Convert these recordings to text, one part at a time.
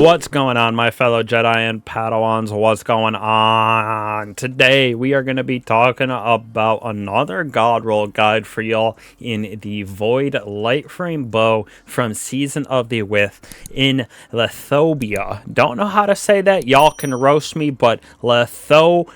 What's going on, my fellow Jedi and Padawans? What's going on? Today, we are going to be talking about another god roll guide for y'all in the Void Lightframe Bow from Season of the Wrath in Lethophobia. Don't know how to say that. Y'all can roast me, but Lethophobia.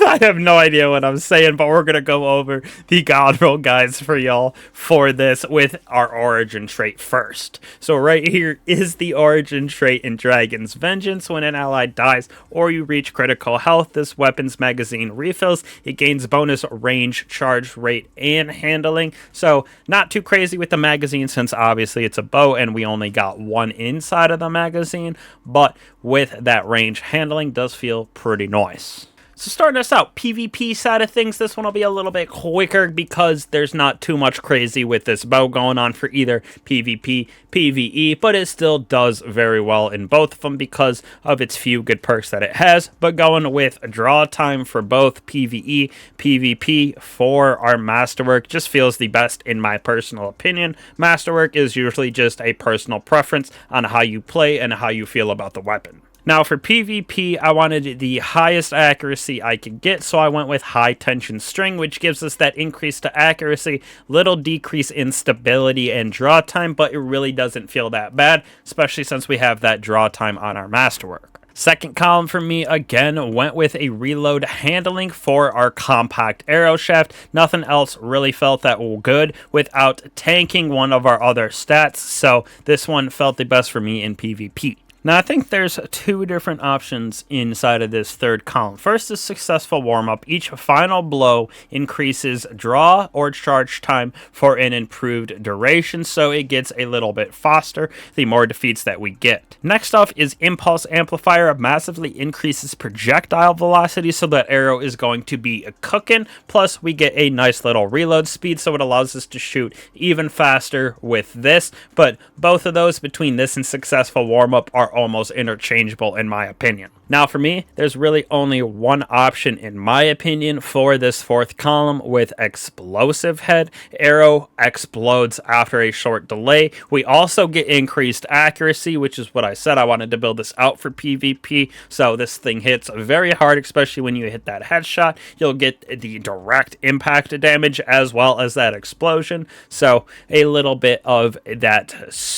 I have no idea what I'm saying, but we're going to go over the god roll guides for y'all for this with our origin trait first. So right here is the origin trait in Dragon's Vengeance. When an ally dies or you reach critical health, this weapon's magazine refills. It gains bonus range, charge rate, and handling. So not too crazy with the magazine since obviously it's a bow and we only got one inside of the magazine, but with that range, handling does feel pretty nice. So starting us out, PvP side of things, this one will be a little bit quicker because there's not too much crazy with this bow going on for either PvP, PvE, but it still does very well in both of them because of its few good perks that it has. But going with draw time for both PvE, PvP for our masterwork just feels the best in my personal opinion. Masterwork is usually just a personal preference on how you play and how you feel about the weapon. Now for PvP, I wanted the highest accuracy I could get, so I went with high tension string, which gives us that increase to accuracy, little decrease in stability and draw time, but it really doesn't feel that bad, especially since we have that draw time on our masterwork. Second column for me, again, went with a reload handling for our compact arrow shaft. Nothing else really felt that good without tanking one of our other stats, so this one felt the best for me in PvP. Now, I think there's two different options inside of this third column. First is successful warm-up. Each final blow increases draw or charge time for an improved duration, so it gets a little bit faster the more defeats that we get. Next off is impulse amplifier. Massively increases projectile velocity, so that arrow is going to be cooking. Plus, we get a nice little reload speed, so it allows us to shoot even faster with this. But both of those, between this and successful warm-up, are almost interchangeable in my opinion. Now for me, there's really only one option in my opinion for this fourth column with explosive head. Arrow explodes after a short delay. We also get increased accuracy, which is what I said. I wanted to build this out for PvP, so this thing hits very hard, especially when you hit that headshot. You'll get the direct impact damage as well as that explosion, so a little bit of that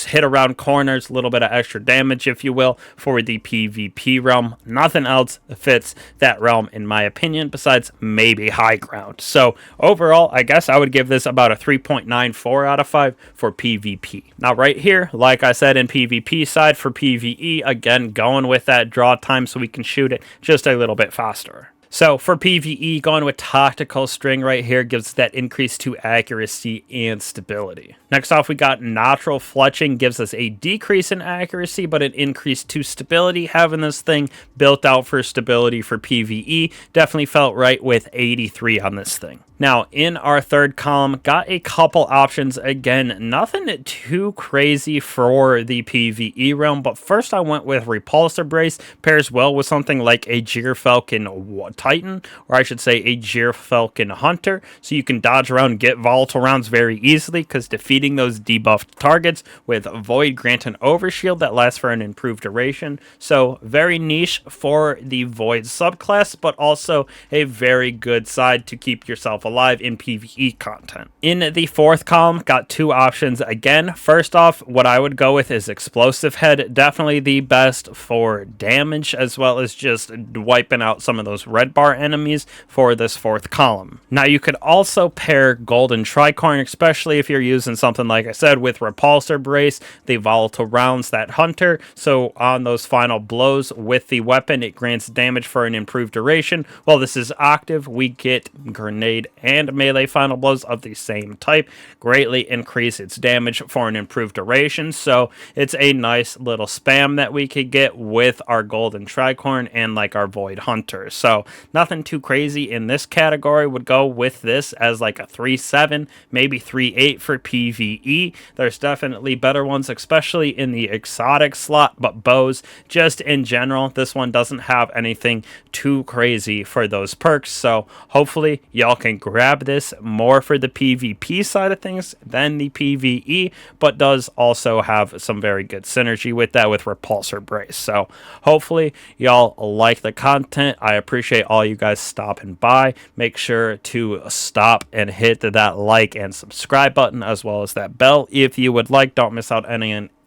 hit around corners, a little bit of extra damage if you will for the PvP realm. Nothing else fits that realm in my opinion besides maybe high ground. So overall, I guess I would give this about a 3.94 out of 5 for PvP. Now right here, like I said in PvP side for PvE, again going with that draw time so we can shoot it just a little bit faster. So for PvE, going with tactical string right here gives that increase to accuracy and stability. Next off, we got natural fletching, gives us a decrease in accuracy, but an increase to stability. Having this thing built out for stability for PvE definitely felt right with 83 on this thing. Now, in our third column, got a couple options. Again, nothing too crazy for the PvE realm, but first I went with Repulsor Brace. Pairs well with something like a Gyrfalcon Titan, or I should say a Gyrfalcon Hunter, so you can dodge around and get volatile rounds very easily, because defeating those debuffed targets with Void grant an overshield that lasts for an improved duration. So very niche for the Void subclass, but also a very good side to keep yourself alive in PvE content. In the fourth column, got two options again. First off, what I would go with is Explosive Head. Definitely the best for damage as well as just wiping out some of those red bar enemies for this fourth column. Now you could also pair Golden Tricorn, especially if you're using something like I said with Repulsor Brace, the volatile rounds, that Hunter. So on those final blows with the weapon, it grants damage for an improved duration. While this is active, we get Grenade and melee final blows of the same type, greatly increase its damage for an improved duration. So it's a nice little spam that we could get with our Golden Tricorn and like our Void Hunter. So nothing too crazy in this category. Would go with this as like a 3.7, maybe 3.8 for PvE. There's definitely better ones, especially in the exotic slot, but bows just in general, this one doesn't have anything too crazy for those perks. So hopefully y'all can grab this more for the PvP side of things than the PvE, but does also have some very good synergy with that with Repulsor Brace. So hopefully y'all like the content. I appreciate all you guys stopping by. Make sure to stop and hit that like and subscribe button, as well as that bell if you would like. Don't miss out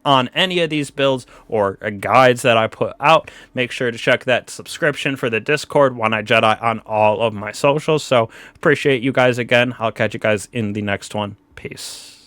on any of these builds or guides that I put out. Make sure to check that subscription for the Discord, One Eye Jedi, on all of my socials. So appreciate you guys again. I'll catch you guys in the next one. Peace.